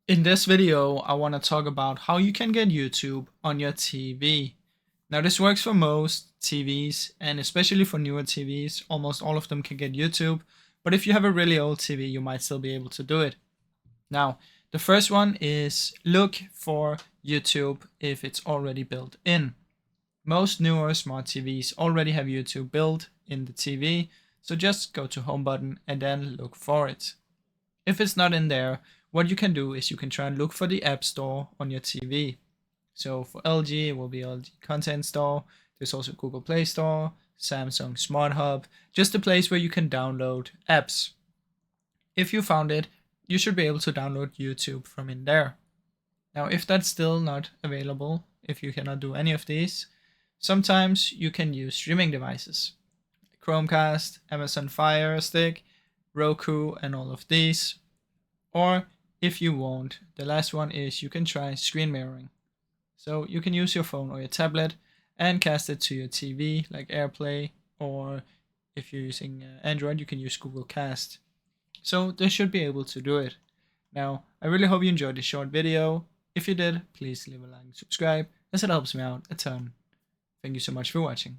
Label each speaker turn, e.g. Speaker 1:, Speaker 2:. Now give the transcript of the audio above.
Speaker 1: In this video, I want to talk about how you can get YouTube on your TV. Now, this works for most TVs, and especially for newer TVs. Almost all of them can get YouTube, but if you have a really old TV, you might still be able to do it. Now, the first one is look for YouTube if it's already built in. Most newer smart TVs already have YouTube built in the TV, so just go to Home button and then look for it. If it's not in there, what you can do is you can try and look for the App Store on your TV. So for LG, it will be LG Content Store. There's also Google Play Store, Samsung Smart Hub, just a place where you can download apps. If you found it, you should be able to download YouTube from in there. Now, if that's still not available, if you cannot do any of these, sometimes you can use streaming devices. Chromecast, Amazon Fire Stick, Roku, and all of these. Or if you won't, the last one is you can try screen mirroring. So you can use your phone or your tablet and cast it to your TV like AirPlay, or if you're using Android, you can use Google Cast. So they should be able to do it. Now, I really hope you enjoyed this short video. If you did, please leave a like and subscribe, as it helps me out a ton. Thank you so much for watching.